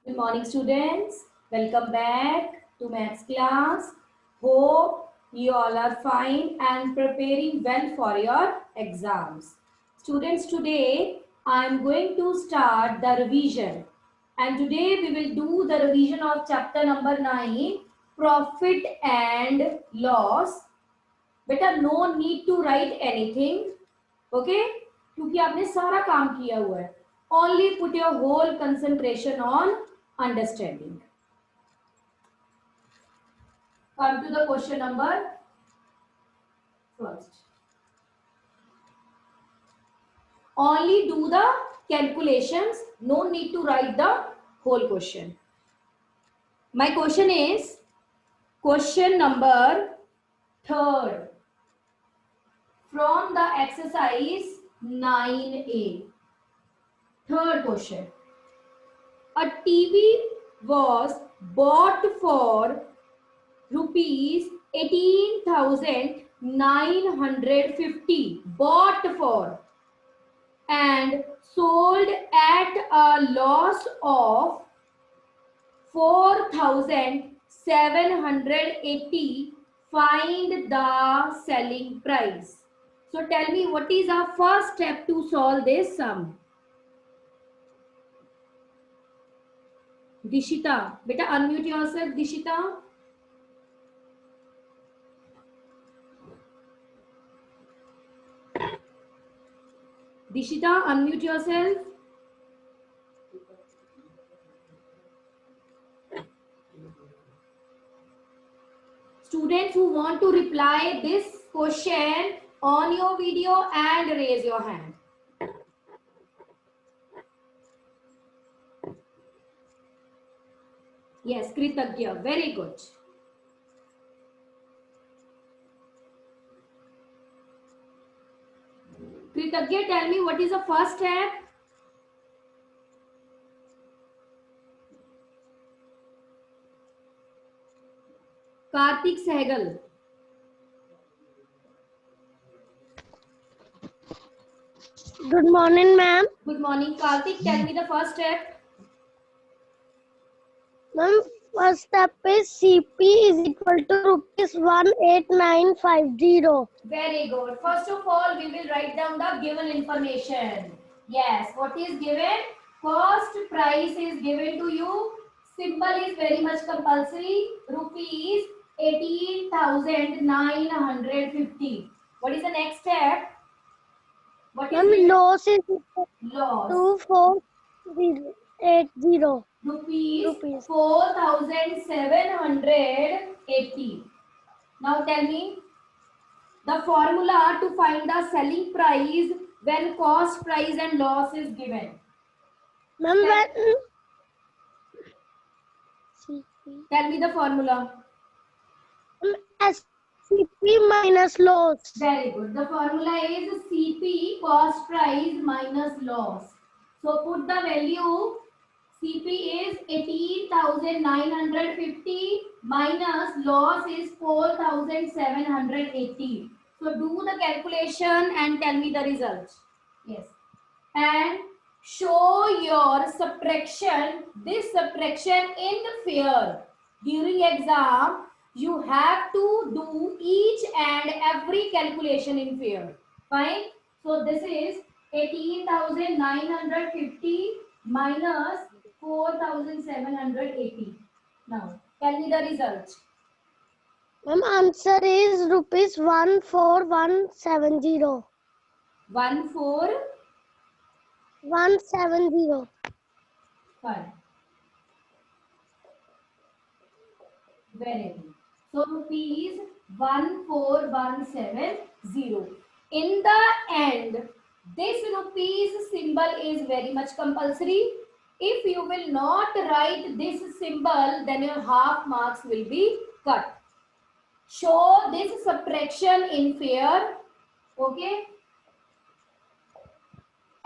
Good morning, students. Welcome back to maths class. Hope you all are fine and preparing well for your exams. Students, today I am going to start the revision. And today we will do the revision of chapter number 9, Profit and Loss. बेटा no need to write anything okay क्योंकि आपने सारा काम किया हुआ है only put your whole concentration on understanding come to the question number first only do the calculations no need to write the whole question my question is question number third from the exercise 9a. Third question. A TV was bought for rupees 18,950. Bought for and sold at a loss of 4,780. Find the selling price. So tell me what is our first step to solve this sum? Dishita, beta unmute yourself, Dishita. Dishita, unmute yourself. Students who want to reply this question on your video and raise your hand. Yes, Kritagya, very good. Kritagya, tell me what is the first step? Karthik Sehgal. Good morning, ma'am. Good morning, Karthik. Tell me the first step. Ma'am, first step is CP is equal to rupees 18950. Very good. First of all, we will write down the given information. Yes, what is given? First price is given to you. Symbol is very much compulsory. Rupees 18,950. What is the next step? What is Ma'am, it? loss is equal Loss. to 4,080. Rupees 4,780. Now tell me the formula to find the selling price when cost, price and loss is given. Ma'am, when CP. Tell me the formula. CP minus loss. Very good. The formula is CP, cost, price minus loss. So put the value. CP is 18,950 minus loss is 4,780. So do the calculation and tell me the result. Yes. And show your subtraction, this subtraction in fair. During exam, you have to do each and every calculation in fair. Fine. So this is 18,950 minus 4,780. Now, tell me the result. Ma'am, answer is rupees 14170. 170. Fine. Very good. So rupees 14170. In the end, this rupees symbol is very much compulsory. If you will not write this symbol, then your half marks will be cut. Show this subtraction in fair. Okay.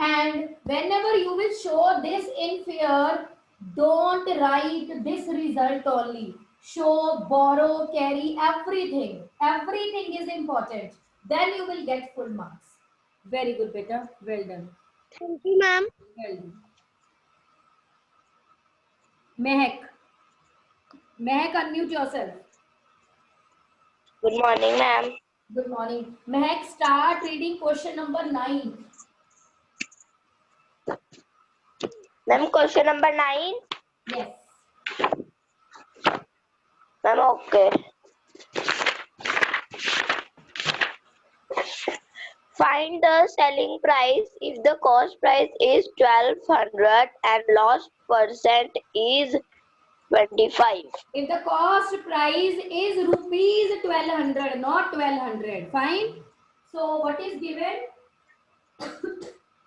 And whenever you will show this in fair, don't write this result only. Show, borrow, carry, everything. Everything is important. Then you will get full marks. Very good, beta. Well done. Thank you, ma'am. Well done. Mehak. Mehak, unmute yourself. Good morning, ma'am. Good morning. Mehak, start reading question number 9. Ma'am, question number 9. Yes. Ma'am, okay. Find the selling price if the cost price is 1200 and loss percent is 25. If the cost price is rupees 1200, not 1200, fine. So what is given?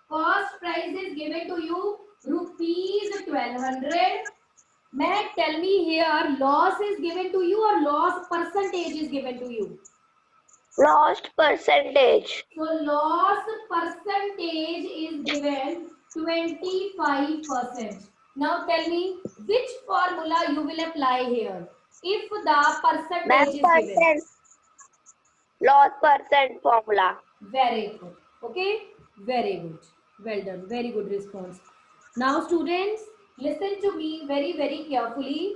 Cost price is given to you rupees 1200. May tell me here, loss is given to you or loss percentage is given to you? Loss percentage. So loss percentage is given 25%. Now tell me which formula you will apply here if the Ma'am, percentage is given. percent. Loss percent formula. Very good. Okay, very good. Well done. Very good response. Now students, listen to me very carefully.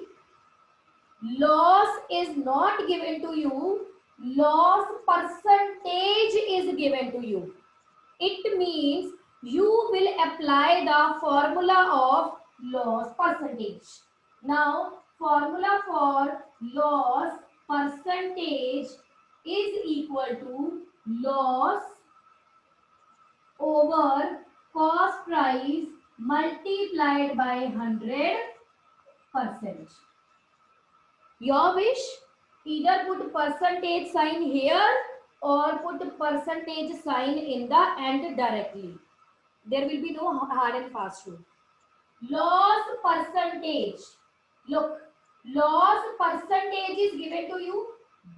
Loss is not given to you. Loss percentage is given to you. It means you will apply the formula of loss percentage. Now, formula for loss percentage is equal to loss over cost price multiplied by 100%. Your wish, either put percentage sign here or put percentage sign in the end directly. There will be no hard and fast rule. Loss percentage. Look, loss percentage is given to you.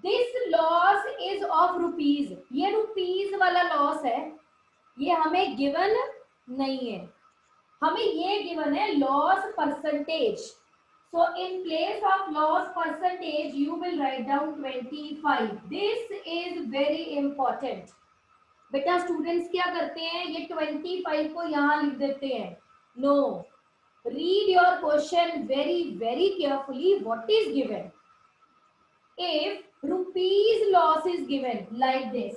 This loss is of rupees. ये rupees वाला loss है. ये हमें given नहीं है. हमें ये given है loss percentage. So in place of loss percentage, you will write down 25. This is very important. बेटा स्टूडेंट्स क्या करते हैं, ये 25 को यहाँ लिख देते हैं. No, read your question very carefully. What is given? If rupees loss is given like this,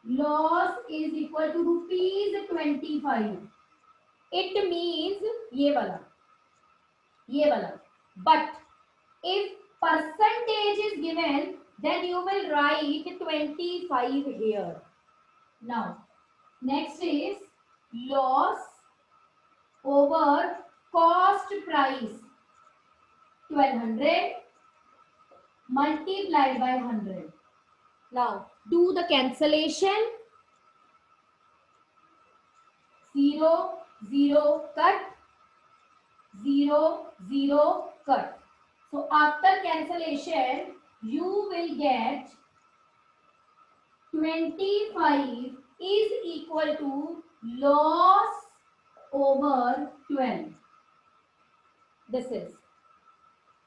loss is equal to rupees 25. It means ये वाला. But if percentage is given, then you will write 25 here. Now, next is loss over cost price 1200 multiplied by 100. Now, do the cancellation. 0, 0, cut. 0, 0, cut. So, after cancellation, you will get 25 is equal to loss over 12. This is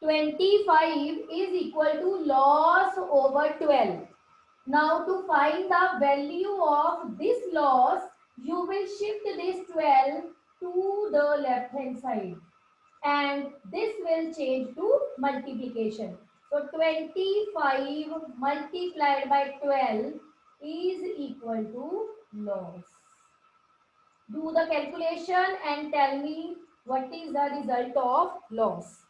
25 is equal to loss over 12. Now to find the value of this loss, you will shift this 12 to the left hand side and this will change to multiplication. So 25 multiplied by 12 is equal to loss. Do the calculation and tell me what is the result of loss.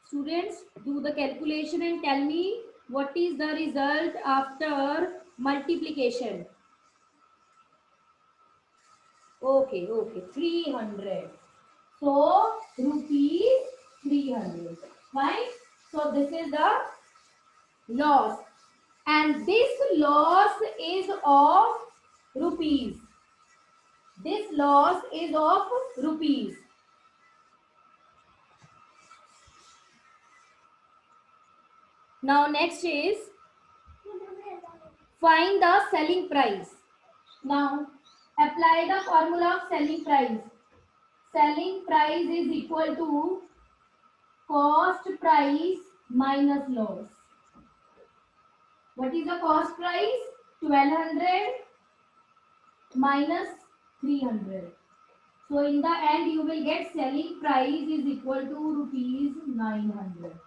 Students, do the calculation and tell me what is the result after multiplication. Okay, 300. So, rupees 300. Fine. So, this is the loss. And this loss is of rupees. This loss is of rupees. Now next is find the selling price. Now apply the formula of selling price. Selling price is equal to cost price minus loss. What is the cost price? 1200 minus 300. So in the end, you will get selling price is equal to rupees 900.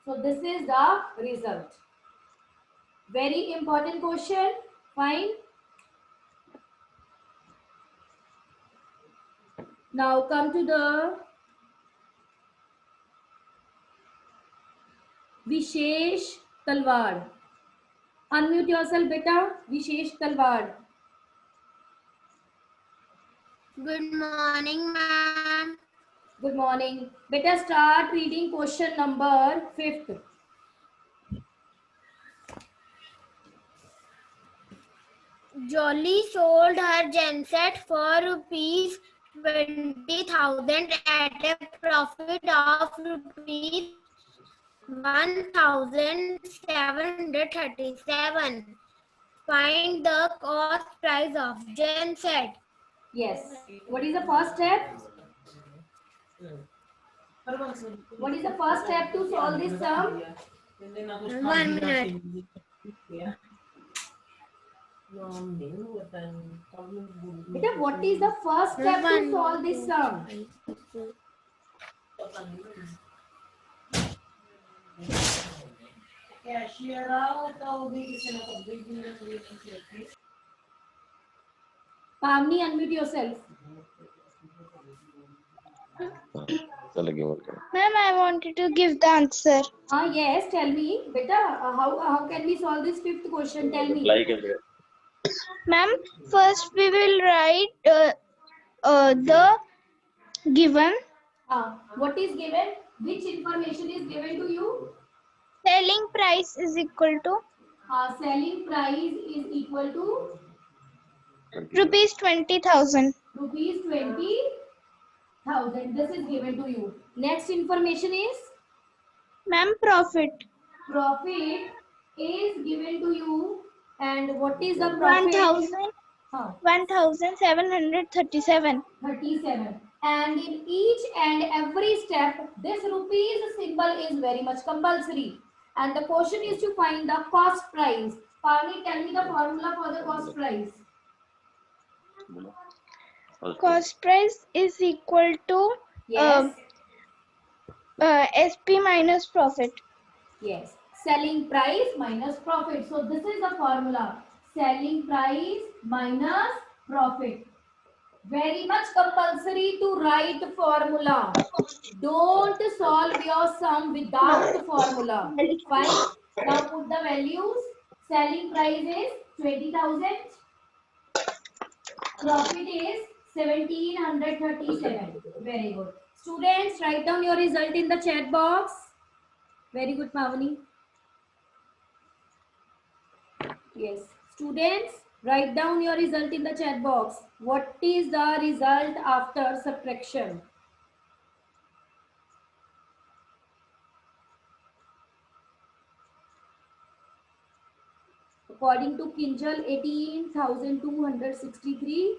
So this is the result. Very important question. Fine. Now come to the Vishesh Talwar. Unmute yourself, beta. Vishesh Talwar. Good morning, ma'am. Good morning. Beta, start reading question number 5th. Jolly sold her genset for rupees 20,000 at a profit of rupees 1,737. Find the cost price of genset. Yes. What is the first step? What is the first step to solve this sum? 1 minute. Beta, what is the first step to solve this sum? Pavni, unmute yourself. Ma'am, I wanted to give the answer. Yes, tell me. Beta, how can we solve this 5th question? Tell me. Ma'am, first we will write the given. What is given? Which information is given to you? Selling price is equal to Selling price is equal to rupees 20,000. rupees 20,000. This is given to you. Next information is Ma'am, profit profit is given to you. And what is the profit? 1,737. 37. And in each and every step, this rupees symbol is very much compulsory. And the question is to find the cost price. Pavni, tell me the formula for the cost price. Cost price is equal to Yes. SP minus profit. Yes. Selling price minus profit. So this is the formula. Selling price minus profit. Very much compulsory to write formula. Don't solve your sum without formula. Fine. Now put the values. Selling price is 20,000. Profit is 1,737. Very good. Students, write down your result in the chat box. Very good, Pavani. Yes. Students, write down your result in the chat box. What is the result after subtraction? According to Kinjal, 18,263.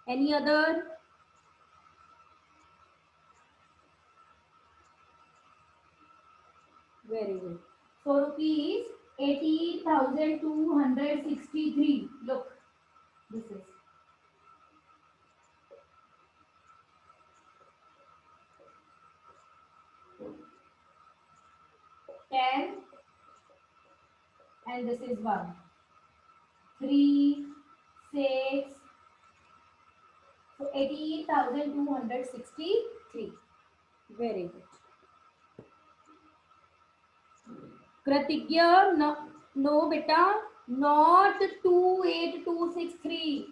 Any other? Very good. So rupees 18,263. Look, this is. Ten, and this is 1. 3, 6. So 18,263. Very good. Kratigya, no beta, not 28,263.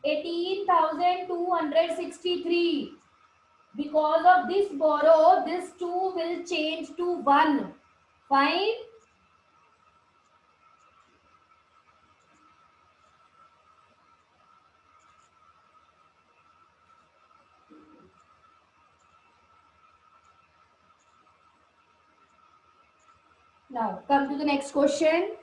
18,263. Because of this borrow, this 2 will change to 1. Fine. Now come to the next question.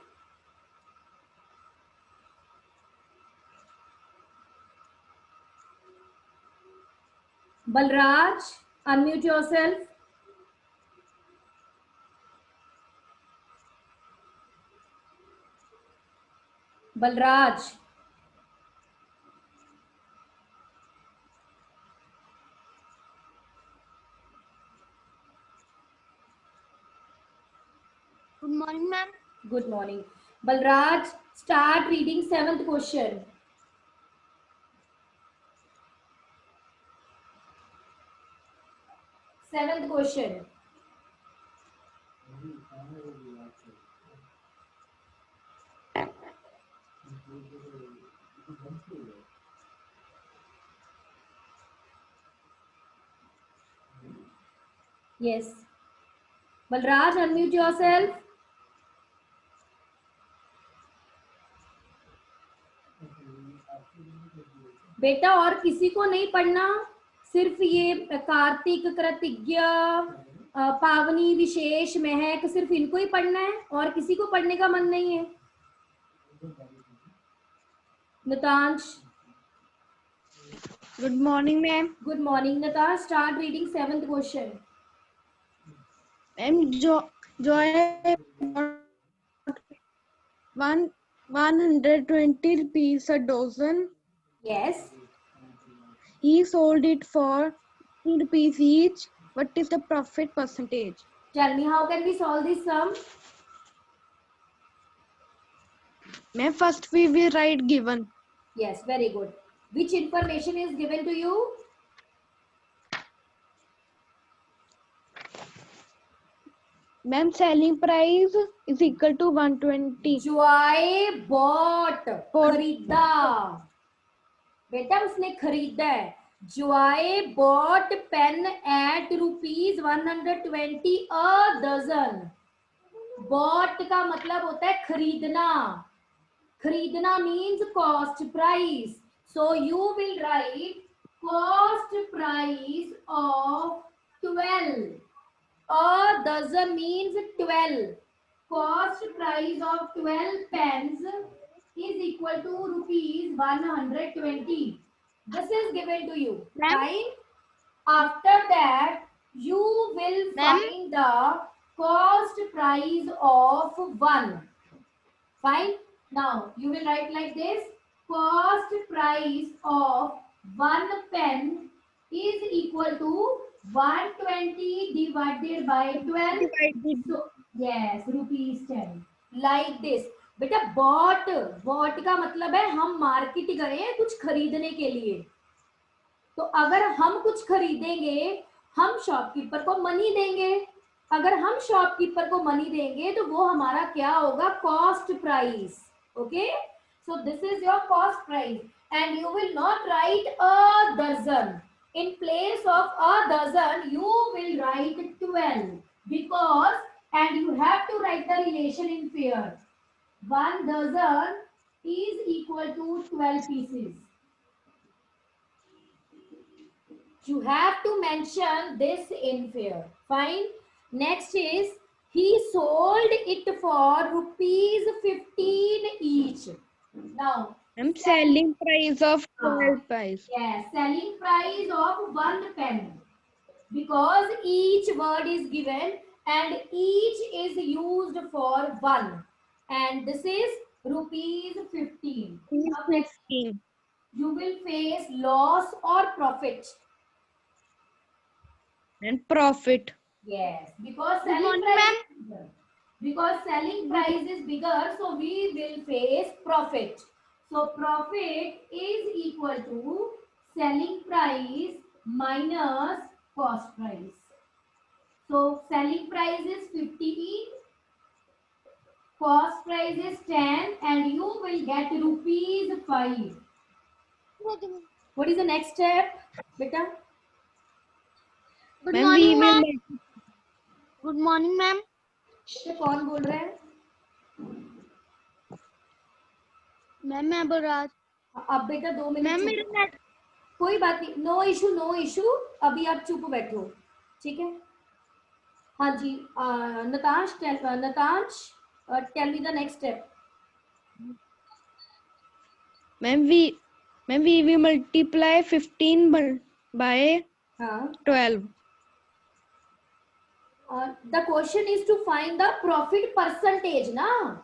Balraj, unmute yourself. Balraj. morning, ma'am. Good morning. Balraj, start reading 7th question. Seventh question. Yes. Balraj, unmute yourself. बेटा और किसी को नहीं पढ़ना, सिर्फ ये कार्तिक, कृतिज्ञ, पावनी, विशेष, महक, सिर्फ इनको ही पढ़ना है और किसी को पढ़ने का मन नहीं है. Natansh. Good morning, ma'am. Good morning, Natansh. Start reading 7th question. Ma'am, Joy bought 120 rupees a dozen. Yes. He sold it for 50 rupees each. What is the profit percentage? Tell me, how can we solve this sum? Ma'am, first we will write given. Yes, very good. Which information is given to you? Ma'am, selling price is equal to 120. Joy bought, खरीदा. बेटा उसने खरीदा है. Joy bought pen at rupees 120 a dozen. Bought का मतलब होता है खरीदना. खरीदना means cost price. So you will write cost price of 12. A dozen means 12. Cost price of 12 pens is equal to rupees 120. This is given to you. Fine. After that, you will find the cost price of 1. Fine. Now, you will write like this. Cost price of 1 pen is equal to 120 divided by 12. So, yes, rupees 10. Like this. बेटा bought का मतलब है हम market गए हैं कुछ खरीदने के लिए. तो अगर हम कुछ खरीदेंगे हम शॉपकीपर को मनी देंगे. अगर हम शॉपकीपर को मनी देंगे तो वो हमारा क्या होगा? Cost price. Okay, so this is your cost price and you will not write a dozen. In place of a dozen, you will write 12 because, and you have to write the relation in pair. 1 dozen is equal to 12 pieces. You have to mention this in pair. Fine. Next is he sold it for rupees 15 each. Now, I'm selling price of 12 price. yes, selling price of 1 pen. Because each word is given and each is used for 1. And this is rupees 15. Now, 15. you will face loss or profit. And profit. Yes, because selling price is bigger. Because selling price is bigger, so we will face profit. So profit is equal to selling price minus cost price. So selling price is 15, cost price is 10, and you will get rupees 5. What is the next step, beta? Good morning, ma'am. Good morning, ma'am. बेटा कौन बोल रहा है? Ma'am मैं बलराज. अब बेटा 2 minute. Ma'am मेरा net. कोई बात नहीं, नो इशू नो इशू. अभी आप चुप बैठो, ठीक है? हाँ जी. Natash tell me the next step. Ma'am we will multiply 15 by हाँ. 12. The question is to find the profit percentage ना.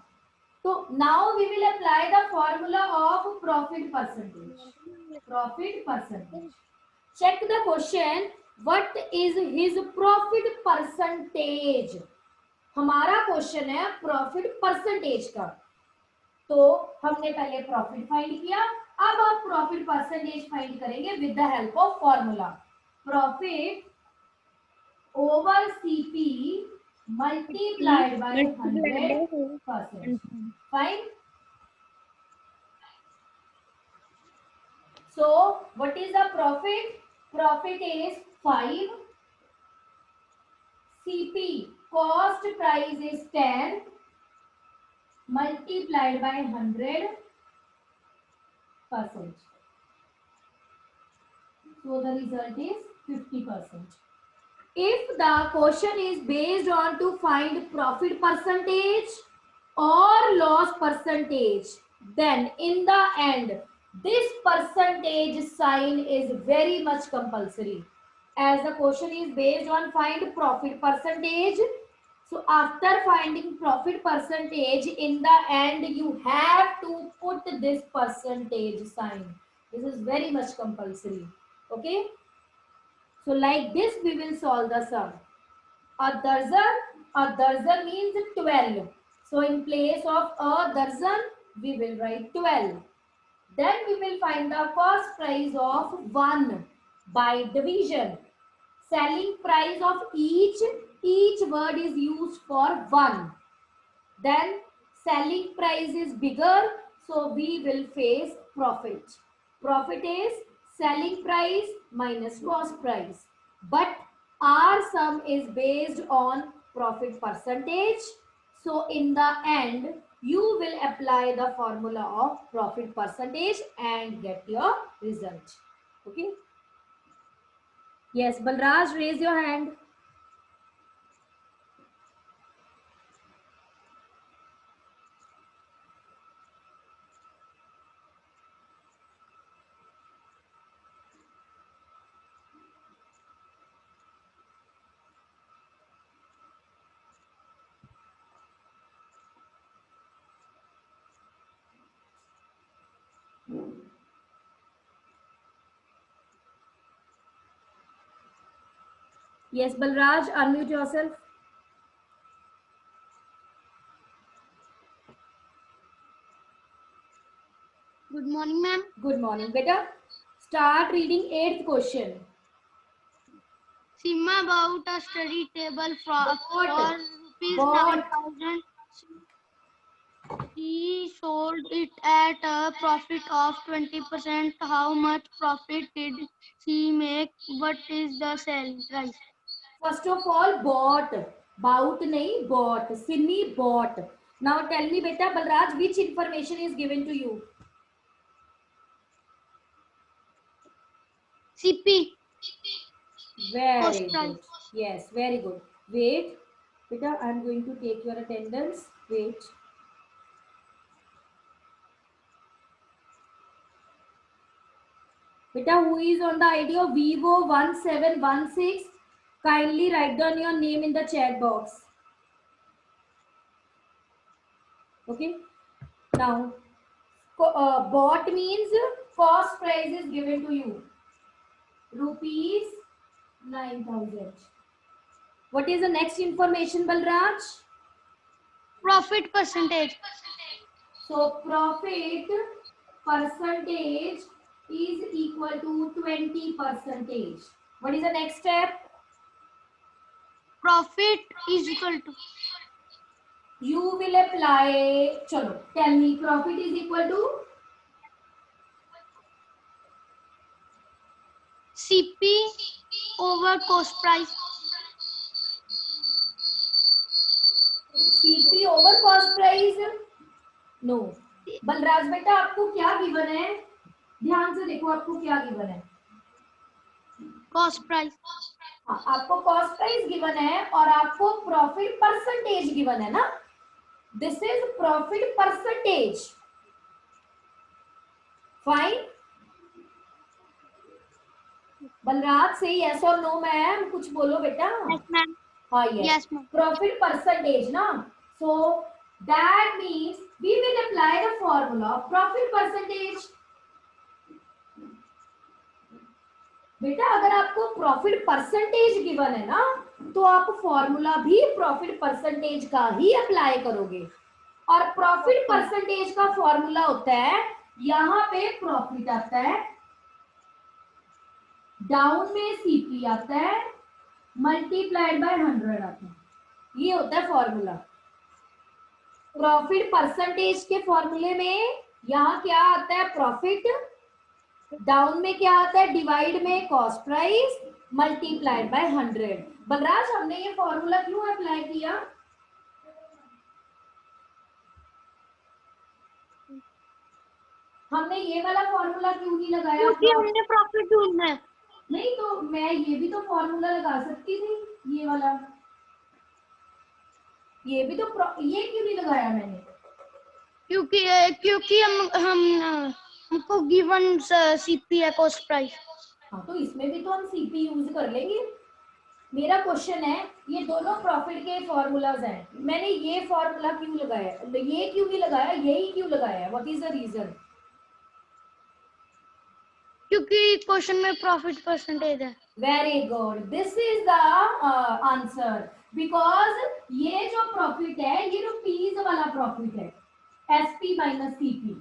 So now we will apply the formula of profit percentage. Profit percentage. Check the question. What is his profit percentage? हमारा question है profit percentage का। तो हमने पहले profit find किया, अब आप प्रॉफिट परसेंटेज फाइंड करेंगे with the help of formula. Profit over CP multiplied by 100%। Fine. So what is the profit? Profit is 5. CP cost price is 10 multiplied by 100%. So the result is 50%. If the question is based on to find profit percentage or loss percentage, then in the end this percentage sign is very much compulsory. As the question is based on find profit percentage, so after finding profit percentage, in the end you have to put this percentage sign. This is very much compulsory. Okay, so like this we will solve the sum. A dozen means 12. So in place of a dozen, we will write 12. Then we will find the cost price of 1 by division. Selling price of each word is used for 1. Then selling price is bigger, so we will face profit. Profit is selling price minus cost price. But our sum is based on profit percentage. So in the end, you will apply the formula of profit percentage and get your result. Okay. Yes, Balraj, raise your hand. Yes, Balraj, unmute yourself. Good morning, ma'am. Good morning, beta. Start reading 8th question. Sima about a study table for Bought. rupees Bought. 9,000. He sold it at a profit of 20%. How much profit did he make? What is the selling price? First of all, bought. Bout nahi, bought. Simi bought. Now tell me, beta, Balraj, which information is given to you? CP. Very Cost good. price. Yes, very good. Wait. Beta, I am going to take your attendance. Wait. Beta, who is on the ID of Vivo 1716? Kindly write down your name in the chat box. Okay. Now, bought means cost price is given to you. Rupees 9,000. What is the next information, Balraj? Profit percentage. So profit percentage is equal to 20%. What is the next step? Profit is equal to You will apply. Chalo, tell me, profit is equal to CP over cost price. CP over cost price. No. Balraj बेटा आपको क्या given है? ध्यान से देखो आपको क्या given है. Cost price. हाँ, आपको कॉस्ट प्राइस गिवन है और आपको प्रॉफिट परसेंटेज गिवन है ना. This is profit percentage. Fine. Balraj से यस और नो मैम कुछ बोलो बेटा. Yes, ma'am. हाँ yes. Yes, ma'am. Profit percentage ना. So that means we will apply the formula of profit percentage. बेटा अगर आपको प्रॉफिट परसेंटेज गिवन है ना, तो आप फॉर्मूला भी प्रॉफिट परसेंटेज का ही अप्लाई करोगे। और प्रॉफिट परसेंटेज का फॉर्मूला होता है, यहाँ पे प्रॉफिट आता है, डाउन में सीपी आता है, मल्टीप्लाइड बाय 100 आता है। ये होता है फॉर्मूला। प्रॉफिट परसेंटेज के फॉर्मूले में यहाँ क्या आता है, प्रॉफिट, डाउन में क्या आता है, डिवाइड में cost price, multiplied by 100। Balraj हमने ये फॉर्मूला क्यों अप्लाई किया? हमने ये वाला फॉर्मूला क्यों नहीं लगाया? क्योंकि हमने प्रॉफिट ढूंढना है। नहीं तो मैं ये भी तो फॉर्मूला लगा सकती थी, ये वाला, ये भी तो ये क्यों नहीं लगाया मैंने? क्योंकि हमको गिवन सीपी है कॉस्ट प्राइस। हाँ तो इसमें भी तो हम सीपी यूज कर लेंगे। मेरा क्वेश्चन है, ये दोनों प्रॉफिट के फॉर्मूलाज हैं, मैंने ये फॉर्मूला क्यों लगाया, ये क्यों नहीं लगाया, यही क्यों लगाया? What is the reason? क्योंकि क्वेश्चन में प्रॉफिट परसेंटेज है। Very good, this is the answer. Because ये जो प्रॉफिट है ये रुपीज वाला प्रॉफिट है, एसपी माइनस सीपी।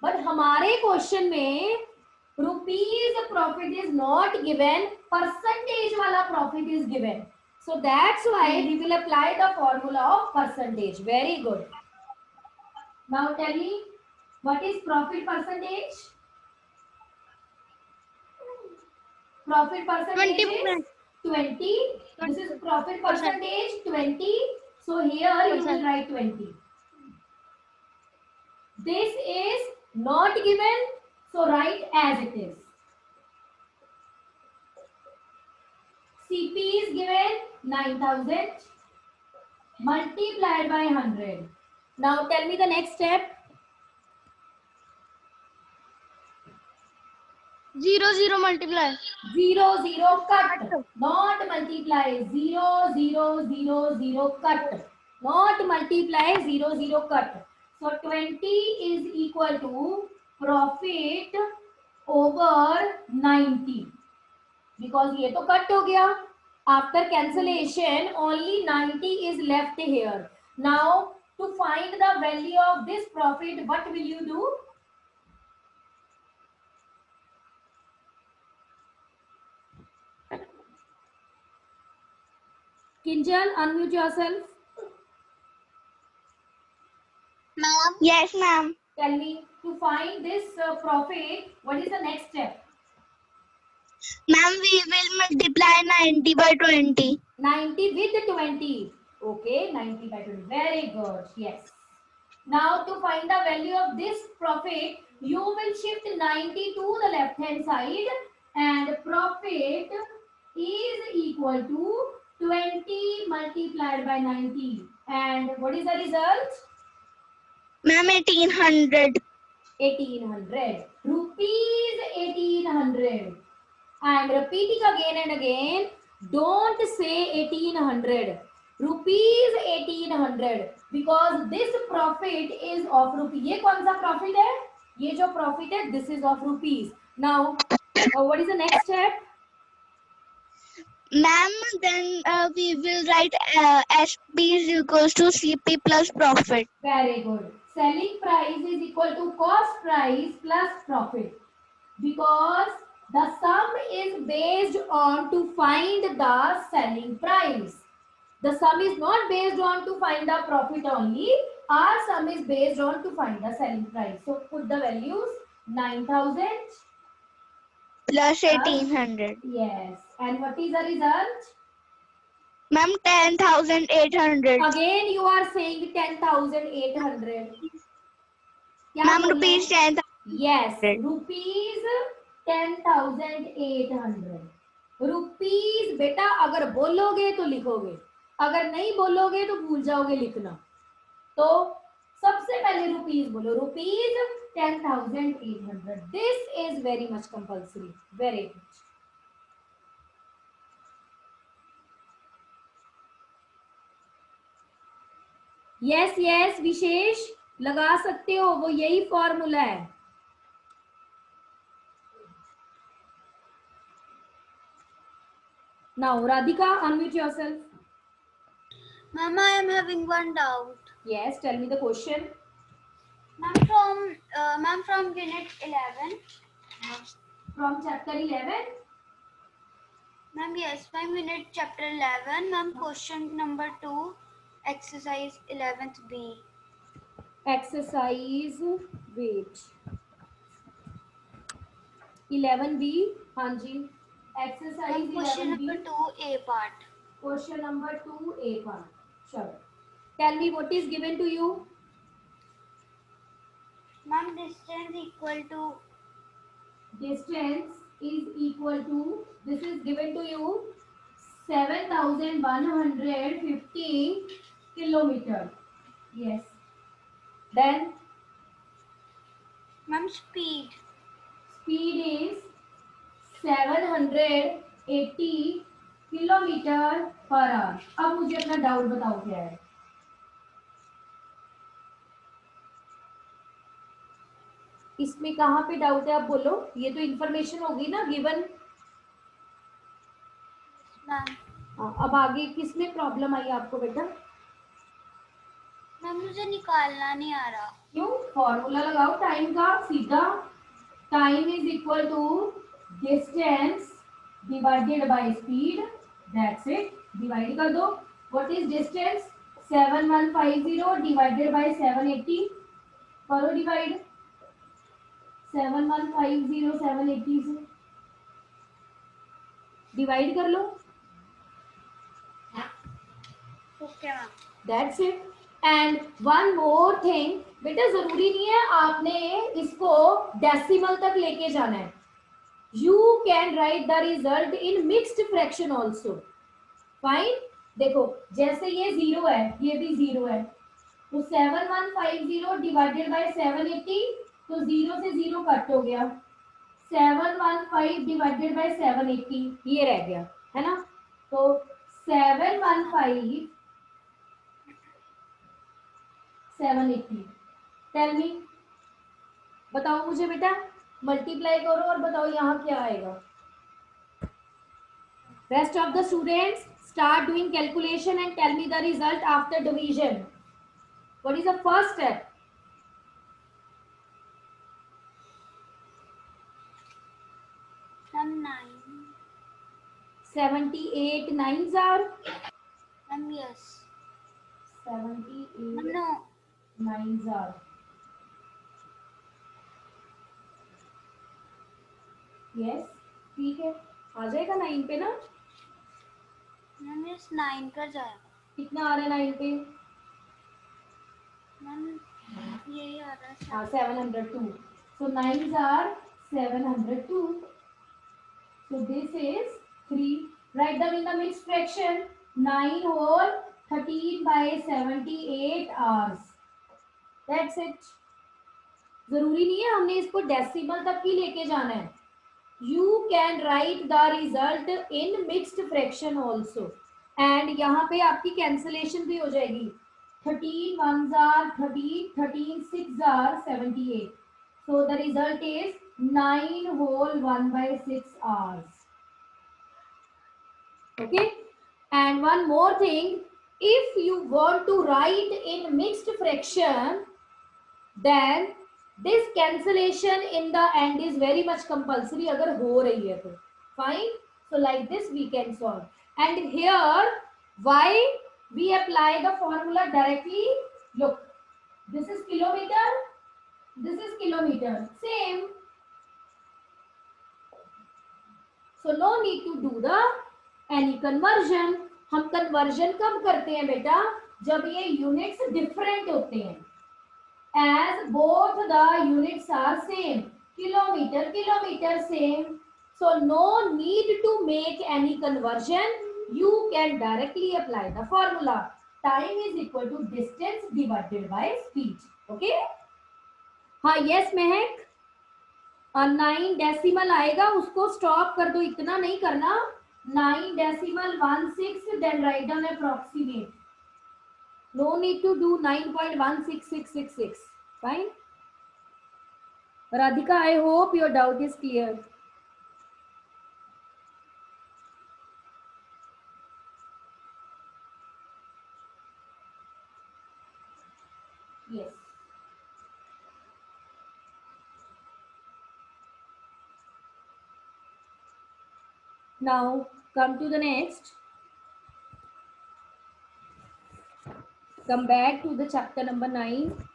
बट हमारे क्वेश्चन में rupees profit is not given, percentage वाला profit is given, so that's why we will apply the formula of percentage. Very good. Now tell me, what is profit percentage? Profit percentage is 20. This is profit percentage 20. So here you will write 20. This is not given, so write as it is. CP is given 9,000 multiplied by 100. Now tell me the next step. 0 0 multiply. 0 0 cut, not multiply. 0 0 0 0 cut, not multiply. 0 0 cut. So 20 is equal to profit over 90. Because ये तो cut हो गया, after cancellation only 90 is left here. Now to find the value of this profit, what will you do? Kinjal, unmute yourself. Ma'am. Yes, ma'am. Tell me, to find this profit, what is the next step? Ma'am, we will multiply 90 by 20. 90 with 20. Okay, 90 by 20. Very good. Yes. Now to find the value of this profit, you will shift 90 to the left hand side, and profit is equal to 20 multiplied by 90. And what is the result? Ma'am, 1800. 1800 rupees. 1800. I am repeating again and again. Don't say 1800. Rupees 1800, because this profit is of rupee. ये कौन सा profit है? ये जो profit है, this is of rupees. Now, what is the next step? Ma'am, then we will write SP is equals to CP plus profit. Very good. Selling price is equal to cost price plus profit, because the sum is based on to find the selling price. The sum is not based on to find the profit only. Our sum is based on to find the selling price. So put the values 9,000 Plus 1800. Yes. And what is the result? Ma'am, 10,800. Again you are saying 10,800. Ma'am, rupees 10,000. Yes, rupees 10,800. Rupees बेटा अगर बोलोगे तो लिखोगे, अगर नहीं बोलोगे तो भूल जाओगे लिखना। तो सबसे पहले रुपीज बोलो, rupees 10,800. This is very much compulsory. Very good. Yes yes विशेष लगा सकते हो, वो यही फॉर्मूला है. Now, Radhika, unmute yourself. Ma'am, I am having one doubt. Yes, tell me the question. Ma'am, from unit 11. From chapter 11. Ma'am, yes, 5 minute chapter 11. Ma'am, question number 2, exercise 11th B. Exercise, wait. 11B, हाँ जी. Exercise Ma'am, question 11B. number 2, A part. Question number 2A part. Sure. Tell me what is given to you. Ma'am, distance equal to. Distance is equal to, this is given to you, 7,115 kilometer. Yes. Then Ma'am, speed. speed is 780 kilometre per hour. अब मुझे अपना doubt बताओ क्या है. इसमें कहाँ पे doubt है आप बोलो. ये तो इंफॉर्मेशन होगी ना गिवन. Ma'am, अब आगे किसमें प्रॉब्लम आई आपको बेटा. मैम मुझे निकालना नहीं आ रहा. क्यों. फॉर्मूला लगाओ टाइम का सीधा. Time is equal to distance divided by speed. That's it. Divide कर दो. What is distance. 7150 divided by 780. करो डिवाइड. 7150 780 से डिवाइड कर लो. Okay ma'am. That's it. And one more thing बेटा, जरूरी नहीं है आपने इसको डेसिमल तक लेके जाना है. You can write the result in mixed fraction also. Fine. देखो जैसे ये 0 है, ये भी 0 है, तो 7150 डिवाइडेड बाय 780, तो 0 से 0 कट हो गया. 715 डिवाइडेड बाय 780 ये रह गया है ना. तो 715 780. Tell me. बताओ मुझे बेटा. मल्टीप्लाई करो और बताओ यहाँ क्या आएगा. Rest of the students start doing calculation and tell me the result after division. What is the first step? Ma'am, 9. 78 nines are. Ma'am, yes. 78 Ma'am, no. nines are. Yes. ठीक है. आ जाएगा 9 पे ना. मैम यस 9 पर जाएगा. कितना आ रहा है 9 पे. मैम यही आ रहा है. हाँ 702. So nines are 702. So this is 3. Write them in the mixed fraction. 9 whole 13 by 78 hours. That's it. जरूरी नहीं है हमने इसको डेसिमल तक ही लेके जाना है. You can write the result in mixed fraction also. And यहाँ पे आपकी cancellation भी हो जाएगी. 13 ones are 13, 13 six are 78. So the result is 9 whole 1 by 6 hours. Okay. And one more thing, if you want to write in mixed fraction, then this cancellation in the end is very much compulsory अगर हो रही है तो. Fine. So like this we can solve. And here why we apply the formula directly. Look, this is kilometer, this is kilometer, same. So no need to do the any conversion. हम conversion कब करते हैं बेटा, जब ये units different होते हैं. As both the units are same. Kilometer, kilometer same. So no need to make any conversion. You can directly apply the formula. Time is equal to distance divided by speed. Okay? हाँ yes महक. 9 decimal आएगा उसको stop कर दो. इतना नहीं करना. 9 decimal 16 then write down approximate. No need to do 9.16666. Fine. Radhika, I hope your doubt is clear. Now come to the next. Come back to the chapter number 9.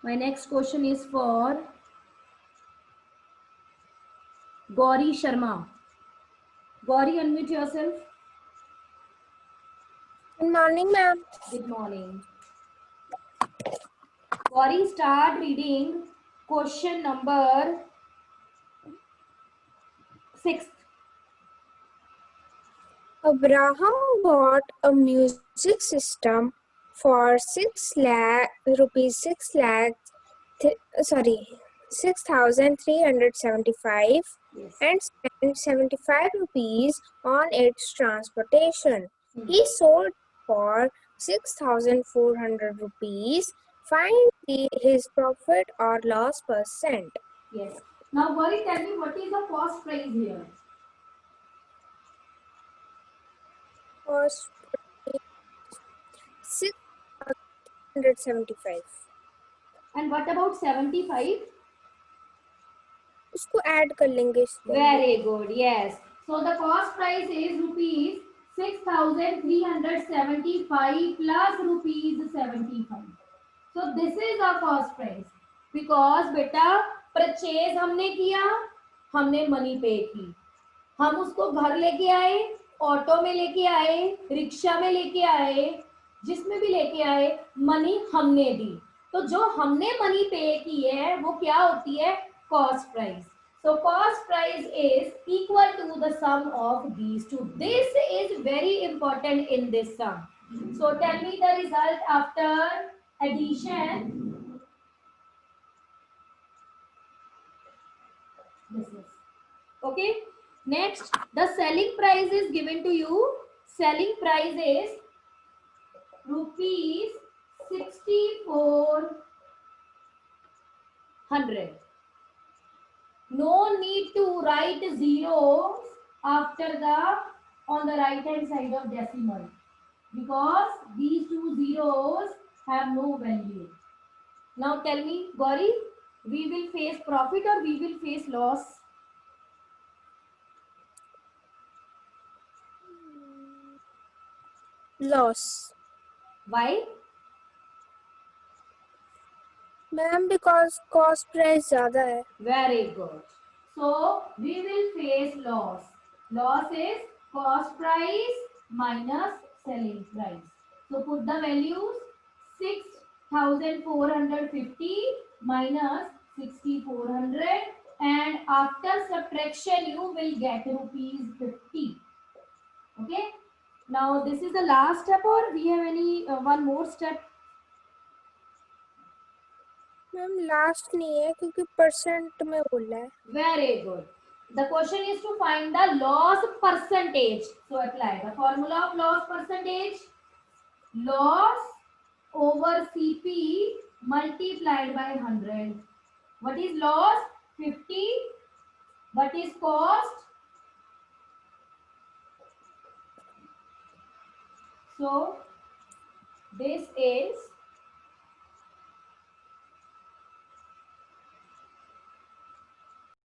My next question is for Gauri Sharma. Gauri, unmute yourself. Good morning, ma'am. Good morning. Gauri, start reading question number 6. Abraham bought a music system for 6 lakh, sorry, 6,375 Yes. and spent 75 rupees on its transportation. He sold for 6,400 rupees. Find his profit or loss percent. Yes. Now, Gauri, tell me what is the cost price here? Cost 675. And what about 75? उसको add कर लेंगे इसके अंदर। Very good. Yes. So the cost price is rupees 6,375 plus rupees 75. So this is our cost price because बेटा purchase हमने किया, हमने money पे की, हम उसको घर लेके आए, ऑटो में लेके आए, रिक्शा में लेके आए, जिसमें भी लेके आए, मनी हमने दी। तो जो हमने मनी पे की है वो क्या होती है? Cost price. So cost price is equal to the sum of these two. This is very important in this sum. So tell me the result after addition. This is okay. Next, the selling price is given to you. Selling price is rupees 6,400. No need to write zeros after the on the right hand side of decimal because these two zeros have no value. Now tell me, Gauri, we will face profit or we will face loss? Loss. Why? Ma'am because cost price ज़्यादा है। Very good. So we will face loss. Loss is cost price minus selling price. So put the values 6,450 minus 6,400 and after subtraction you will get rupees 50. Okay. Now this is the last step or we have any one more step? Ma'am last नहीं है क्योंकि percent में बोला है। Very good. The question is to find the loss percentage. So apply the formula of loss percentage. Loss over CP multiplied by 100. What is loss? 50. What is cost? So this is